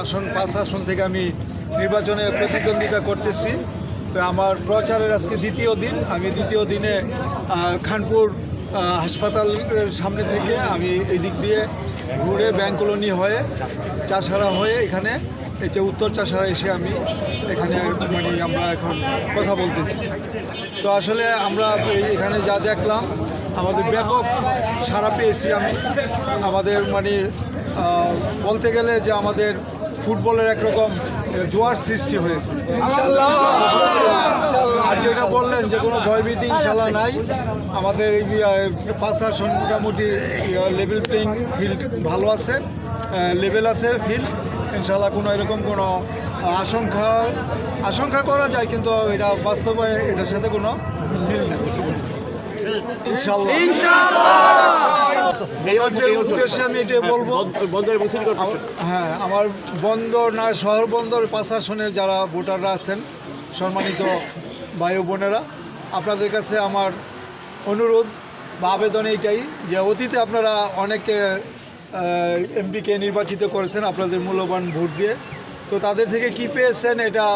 আসন 5 আসন থেকে আমি নির্বাচনে প্রতিদ্বন্দ্বিতা করতেছি। তো আমার প্রচারের আজকে দ্বিতীয় দিন। আমি দ্বিতীয় দিনে খানপুর হাসপাতালের সামনে থেকে আমি এই দিক দিয়ে ঘুরে ব্যাংক কলোনি হয়ে চাষারা হয়ে এখানে এই যে উত্তর চাষারা এসে আমি এখানে আমরা এখন কথা বলতেছি। তো আসলে আমরা এখানে যা দেখলাম আমাদের ব্যাপক সাড়া পেয়েছি। আমি আমাদের বলতে গেলে যে আমাদের ফুটবলের একরকম জোয়ার সৃষ্টি হয়েছে। আর যেটা বললেন যে কোনো ভয়ভীতি ইনশাল্লাহ নাই। আমাদের এই 5 আসন মোটামুটি লেভেল প্লেইং ফিল্ড ভালো আছে, লেভেল আছে ফিল্ড। ইনশাল্লাহ কোনো এরকম কোনো আশঙ্কা করা যায়, কিন্তু এটা বাস্তবে এটার সাথে কোনো মিল নেই। উদ্দেশ্যে আমি এটা বলবো, হ্যাঁ, আমার বন্দর না শহর বন্দর 5 আসনের যারা ভোটাররা আছেন, সম্মানিত ভাই বোনেরা, আপনাদের কাছে আমার অনুরোধ বা আবেদন এইটাই যে অতীতে আপনারা অনেকে এমপিকে নির্বাচিত করেছেন আপনাদের মূল্যবান ভোট দিয়ে। তো তাদের থেকে কি পেয়েছেন এটা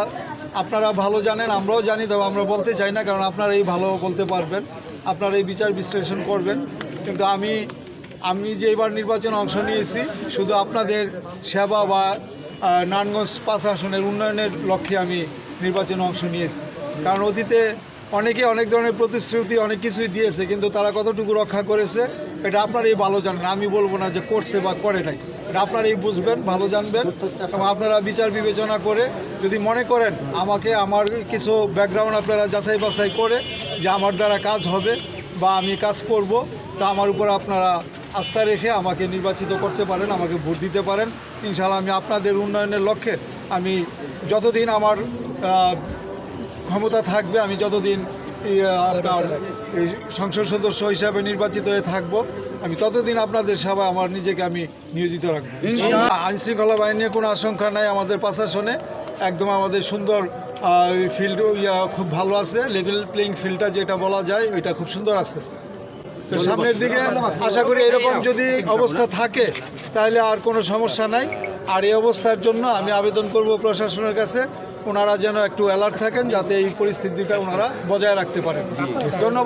আপনারা ভালো জানেন, আমরাও জানি। তবে আমরা বলতে চাই না, কারণ আপনারাই ভালো বলতে পারবেন, আপনারা এই বিচার বিশ্লেষণ করবেন। কিন্তু আমি যে এবার নির্বাচনে অংশ নিয়েছি শুধু আপনাদের সেবা বা নারায়ণগঞ্জ 5 আসনের উন্নয়নের লক্ষ্যে আমি নির্বাচনে অংশ নিয়েছি। কারণ অতীতে অনেকে অনেক ধরনের প্রতিশ্রুতি অনেক কিছুই দিয়েছে, কিন্তু তারা কতটুকু রক্ষা করেছে এটা আপনারাই ভালো জানেন। আমি বলবো না যে করছে বা করে নাই, এটা আপনারাই বুঝবেন, ভালো জানবেন। এবং আপনারা বিচার বিবেচনা করে যদি মনে করেন আমার কিছু ব্যাকগ্রাউন্ড আপনারা যাচাই বাছাই করে যে আমার দ্বারা কাজ হবে বা আমি কাজ করব, তা আমার উপর আপনারা আস্থা রেখে আমাকে নির্বাচিত করতে পারেন, আমাকে ভোট দিতে পারেন। ইনশাআল্লাহ আমি আপনাদের উন্নয়নের লক্ষ্যে আমি যতদিন আমার ক্ষমতা থাকবে, আমি যতদিন এই সংসদ সদস্য হিসাবে নির্বাচিত হয়ে থাকব, আমি ততদিন আপনাদের সেবায় আমার নিজেকে আমি নিয়োজিত রাখব। আইনশৃঙ্খলা বাহিনীর কোনো আশঙ্কা নাই আমাদের 5 আসনে। একদম আমাদের সুন্দর ফিল্ড খুব ভালো আছে, লেভেল প্লেইং ফিল্ডটা যেটা বলা যায় ওইটা খুব সুন্দর আছে। তো সামনের দিকে আশা করি এরকম যদি অবস্থা থাকে তাহলে আর কোনো সমস্যা নাই। আর এই অবস্থার জন্য আমি আবেদন করব প্রশাসনের কাছে, ওনারা যেন একটু অ্যালার্ট থাকেন যাতে এই পরিস্থিতিটা ওনারা বজায় রাখতে পারেন। ধন্যবাদ।